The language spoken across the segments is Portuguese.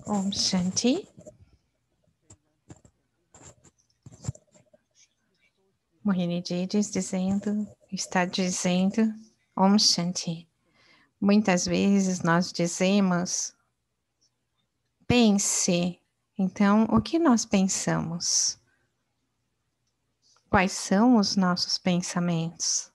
Om Shanti. Mohini está dizendo Om Shanti. Muitas vezes nós dizemos, pense. Então, o que nós pensamos? Quais são os nossos pensamentos?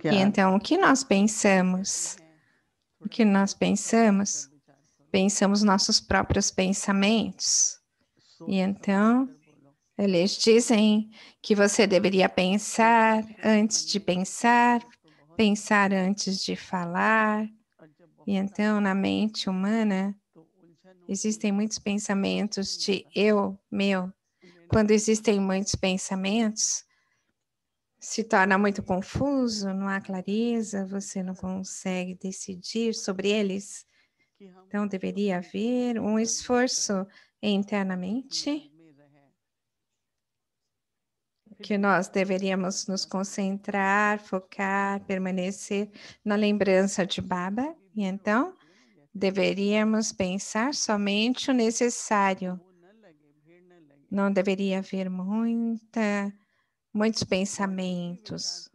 E então, o que nós pensamos? O que nós pensamos? Pensamos nossos próprios pensamentos. E então, eles dizem que você deveria pensar antes de pensar, pensar antes de falar. E então, na mente humana, existem muitos pensamentos de eu, meu. Quando existem muitos pensamentos, se torna muito confuso, não há clareza, você não consegue decidir sobre eles. Então, deveria haver um esforço internamente, que nós deveríamos nos concentrar, focar, permanecer na lembrança de Baba. E então, deveríamos pensar somente o necessário. Não deveria haver muitos pensamentos.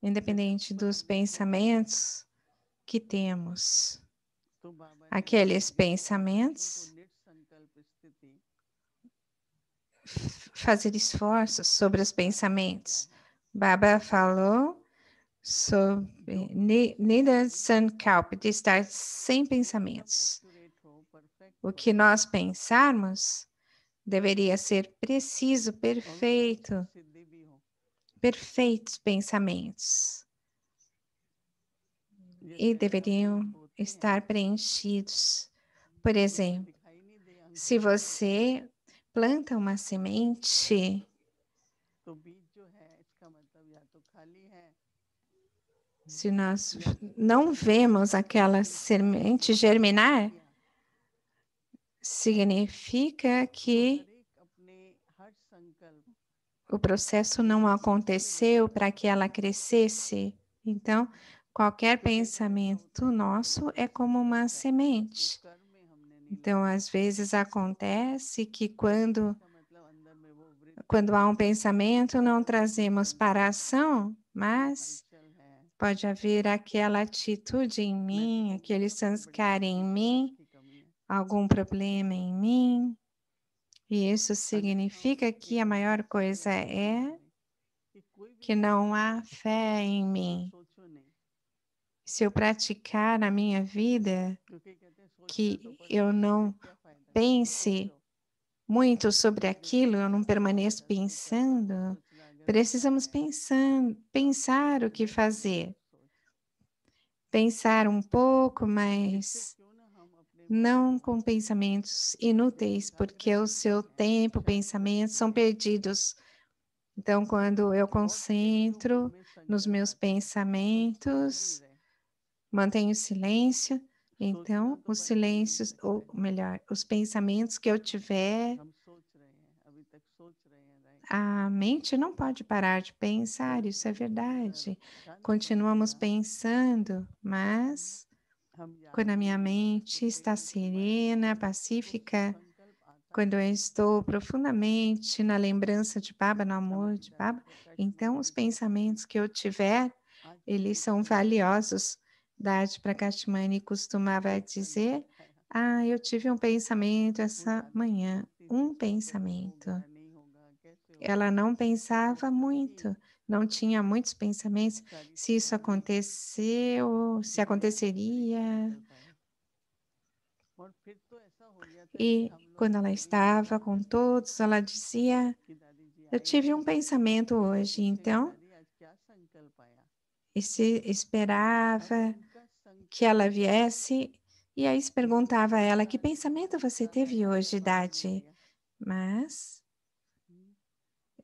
Independente dos pensamentos que temos. Aqueles pensamentos, fazer esforços sobre os pensamentos. Baba falou sobre Nida Sankalp, de estar sem pensamentos. O que nós pensarmos deveria ser preciso, perfeito. Perfeitos pensamentos. E deveriam estar preenchidos. Por exemplo, se você planta uma semente, se nós não vemos aquela semente germinar, significa que o processo não aconteceu para que ela crescesse. Então, qualquer pensamento nosso é como uma semente. Então, às vezes acontece que quando há um pensamento, não trazemos para a ação, mas pode haver aquela atitude em mim, aquele sanskara em mim, algum problema em mim, e isso significa que a maior coisa é que não há fé em mim. Se eu praticar na minha vida que eu não pense muito sobre aquilo, eu não permaneço pensando, precisamos pensar o que fazer. Pensar um pouco, mas não com pensamentos inúteis, porque o seu tempo, pensamentos são perdidos. Então, quando eu concentro nos meus pensamentos, mantenho silêncio, então os silêncios, ou melhor, os pensamentos que eu tiver, a mente não pode parar de pensar, isso é verdade. Continuamos pensando, mas quando a minha mente está serena, pacífica, quando eu estou profundamente na lembrança de Baba, no amor de Baba, então os pensamentos que eu tiver, eles são valiosos. Dade Prakashmani costumava dizer, eu tive um pensamento essa manhã, um pensamento. Ela não pensava muito, não tinha muitos pensamentos, se isso aconteceu, se aconteceria. E quando ela estava com todos, ela dizia, eu tive um pensamento hoje, então, e se esperava que ela viesse, e aí se perguntava a ela, que pensamento você teve hoje, Dade? Mas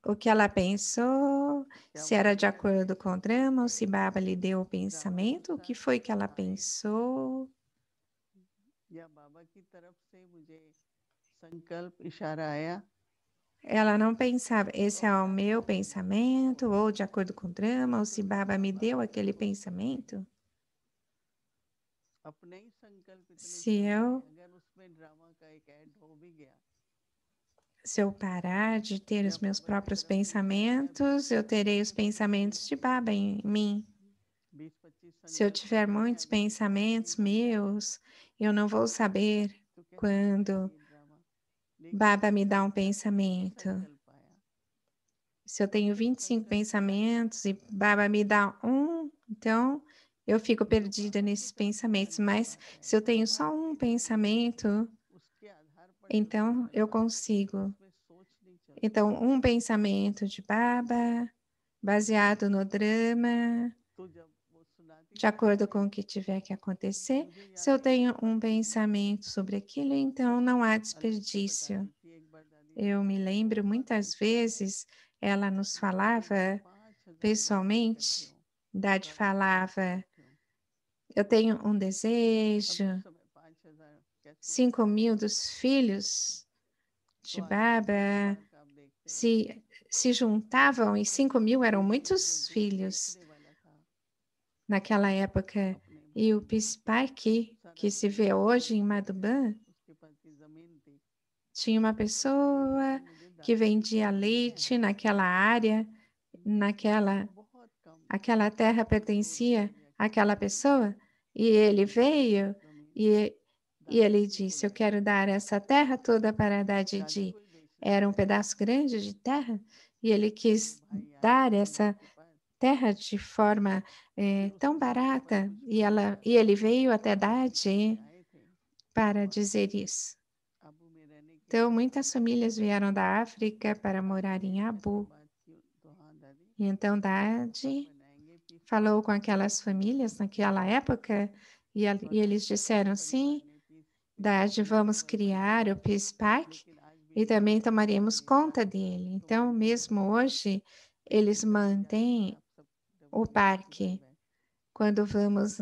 o que ela pensou, se era de acordo com o drama, ou se Baba lhe deu o pensamento, o que foi que ela pensou? Ela não pensava, esse é o meu pensamento, ou de acordo com o drama, ou se Baba me deu aquele pensamento. Se eu parar de ter os meus próprios pensamentos, eu terei os pensamentos de Baba em mim. Se eu tiver muitos pensamentos meus, eu não vou saber quando Baba me dá um pensamento. Se eu tenho 25 pensamentos e Baba me dá um, então eu fico perdida nesses pensamentos. Mas se eu tenho só um pensamento, então eu consigo. Então, um pensamento de Baba, baseado no drama, de acordo com o que tiver que acontecer. Se eu tenho um pensamento sobre aquilo, então não há desperdício. Eu me lembro muitas vezes, ela nos falava pessoalmente, Dade falava, eu tenho um desejo, 5.000 dos filhos de Baba se juntavam e 5.000 eram muitos filhos naquela época. E o Pispaki, que se vê hoje em Madhuban, tinha uma pessoa que vendia leite naquela área, aquela terra pertencia àquela pessoa, e ele veio e, e ele disse, eu quero dar essa terra toda para dar Didi. Era um pedaço grande de terra, e ele quis dar essa terra de forma tão barata, e ele veio até Dadi para dizer isso. Então, muitas famílias vieram da África para morar em Abu. E então, Dadi falou com aquelas famílias naquela época e eles disseram, sim, Dadi, vamos criar o Peace Park e também tomaremos conta dele. Então, mesmo hoje, eles mantêm o parque. Quando vamos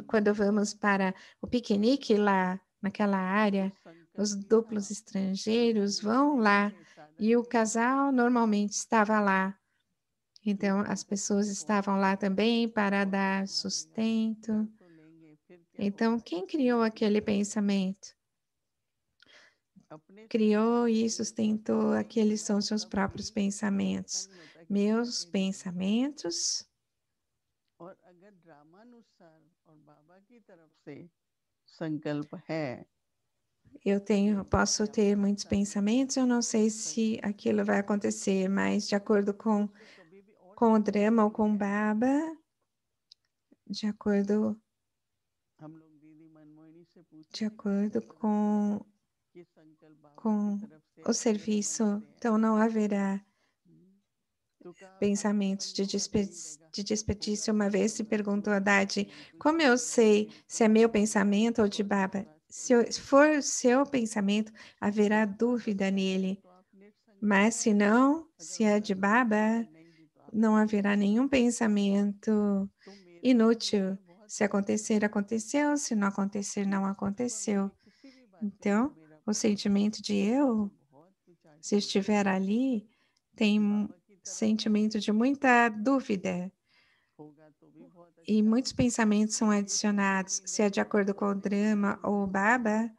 quando vamos para o piquenique lá naquela área, os duplos estrangeiros vão lá e o casal normalmente estava lá. Então, as pessoas estavam lá também para dar sustento. Então, quem criou aquele pensamento? Criou e sustentou aqueles são seus próprios pensamentos. Meus pensamentos. Posso ter muitos pensamentos, eu não sei se aquilo vai acontecer, mas de acordo com o drama ou com Baba, de acordo com o serviço, então não haverá pensamentos de desperdício. Uma vez se perguntou a Dadi, como eu sei se é meu pensamento ou de Baba? Se for seu pensamento, haverá dúvida nele. Mas se não, se é de Baba, não haverá nenhum pensamento inútil. Se acontecer, aconteceu. Se não acontecer, não aconteceu. Então, o sentimento de eu, se estiver ali, tem sentimento de muita dúvida. E muitos pensamentos são adicionados. Se é de acordo com o drama ou o Baba,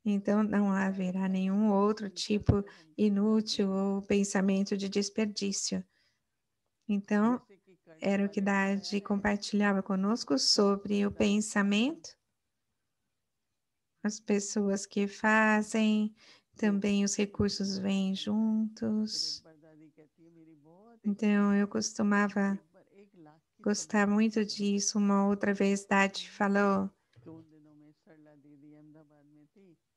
então não haverá nenhum outro tipo inútil ou pensamento de desperdício. Então, era o que Dade compartilhava conosco sobre o pensamento, as pessoas que fazem, também os recursos vêm juntos. Então, eu costumava gostar muito disso. Uma outra vez, Dade falou,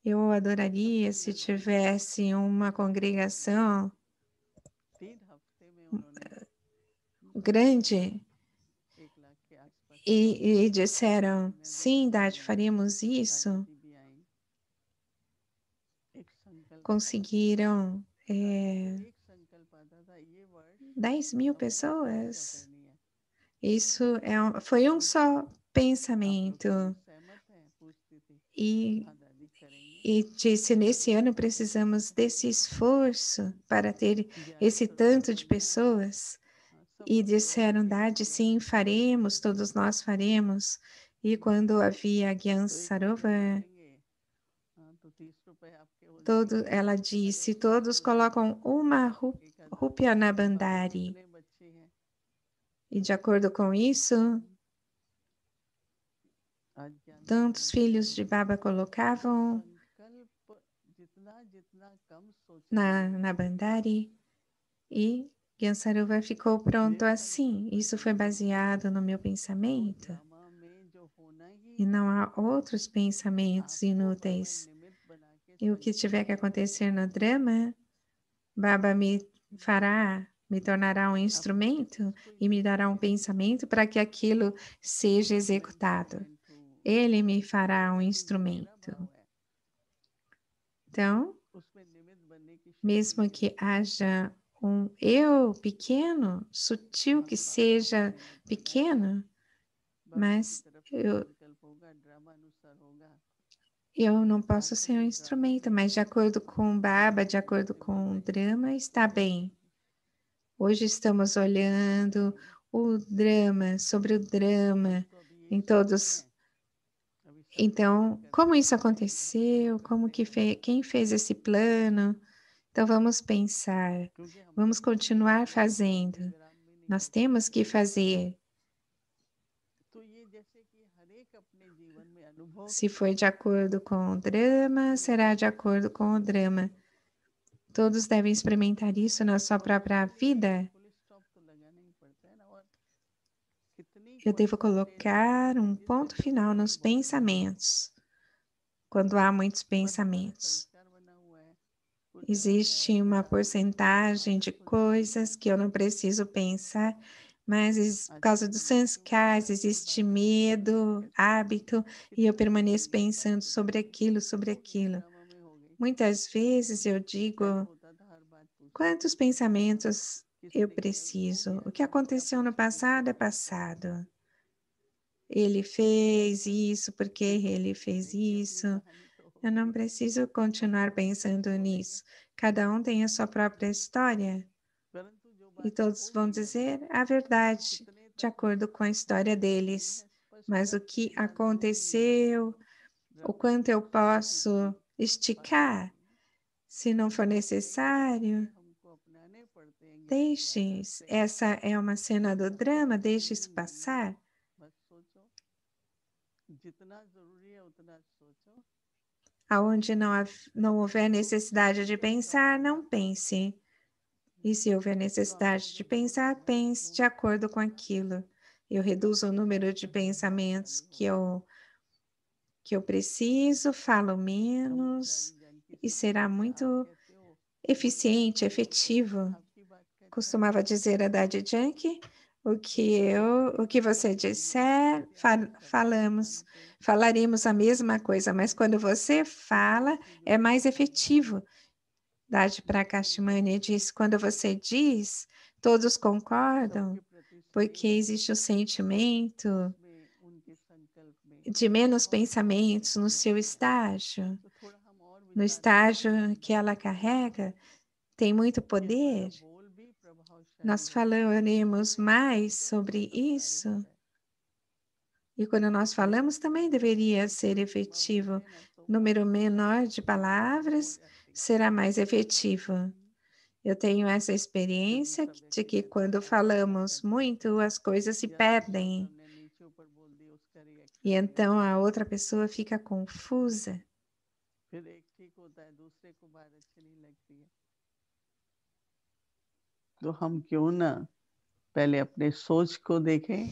eu adoraria se tivesse uma congregação grande. E disseram, sim, Dade, faríamos isso. Conseguiram 10.000 pessoas. Isso foi um só pensamento. E disse, nesse ano precisamos desse esforço para ter esse tanto de pessoas. E disseram, Dade, sim, faremos, todos nós faremos. E quando havia Gyan Sarovar, ela disse, todos colocam uma rúpia na bandari. E de acordo com isso, tantos filhos de Baba colocavam na bandari e Gyan Sarovar ficou pronto assim. Isso foi baseado no meu pensamento e não há outros pensamentos inúteis. E o que tiver que acontecer no drama, Baba me tornará um instrumento e me dará um pensamento para que aquilo seja executado. Ele me fará um instrumento. Então, mesmo que haja um eu pequeno, sutil que seja pequeno, mas eu não posso ser um instrumento, mas de acordo com o Baba, de acordo com o drama, está bem. Hoje estamos olhando o drama, sobre o drama, em todos. Então, como isso aconteceu? Quem fez esse plano? Então, vamos pensar, vamos continuar fazendo. Nós temos que fazer. Se foi de acordo com o drama, será de acordo com o drama. Todos devem experimentar isso na sua própria vida. Eu devo colocar um ponto final nos pensamentos. Quando há muitos pensamentos, existe uma porcentagem de coisas que eu não preciso pensar, mas por causa dos sanskars existe medo, hábito, e eu permaneço pensando sobre aquilo, sobre aquilo. Muitas vezes eu digo, quantos pensamentos eu preciso? O que aconteceu no passado é passado. Ele fez isso porque ele fez isso. Eu não preciso continuar pensando nisso. Cada um tem a sua própria história. E todos vão dizer a verdade, de acordo com a história deles. Mas o que aconteceu, o quanto eu posso esticar, se não for necessário, deixe. Essa é uma cena do drama, deixe isso passar. Aonde não houver necessidade de pensar, não pense. E se houver necessidade de pensar, pense de acordo com aquilo. Eu reduzo o número de pensamentos que eu preciso, falo menos e será muito eficiente, efetivo. Costumava dizer a Daddy Yankee, o que você disser, falaremos a mesma coisa, mas quando você fala, é mais efetivo. Daddy Prakashmani disse, quando você diz, todos concordam, porque existe o sentimento de menos pensamentos no seu estágio, no estágio que ela carrega, tem muito poder. Nós falaremos mais sobre isso. E quando nós falamos, também deveria ser efetivo. Número menor de palavras será mais efetivo. Eu tenho essa experiência de que quando falamos muito, as coisas se perdem. E então a outra pessoa fica confusa. तो हम क्यों ना पहले अपने सोच को देखें,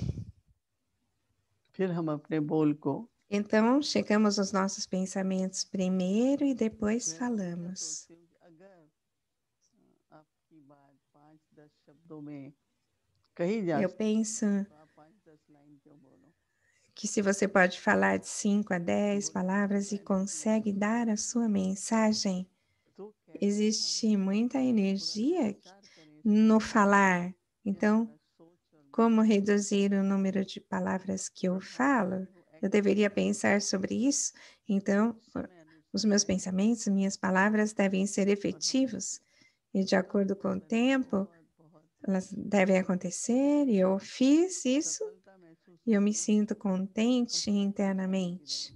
फिर हम अपने बोल को. Então, chegamos aos nossos pensamentos primeiro e depois falamos. Eu penso que se você pode falar de 5 a 10 palavras e consegue dar a sua mensagem, existe muita energia no falar. Então, como reduzir o número de palavras que eu falo? Eu deveria pensar sobre isso. Então, os meus pensamentos, minhas palavras devem ser efetivos e, de acordo com o tempo, elas devem acontecer. E eu fiz isso e eu me sinto contente internamente.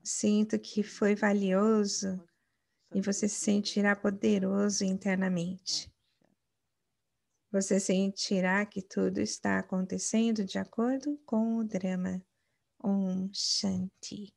Sinto que foi valioso e você se sentirá poderoso internamente. Você sentirá que tudo está acontecendo de acordo com o drama. Om Shanti.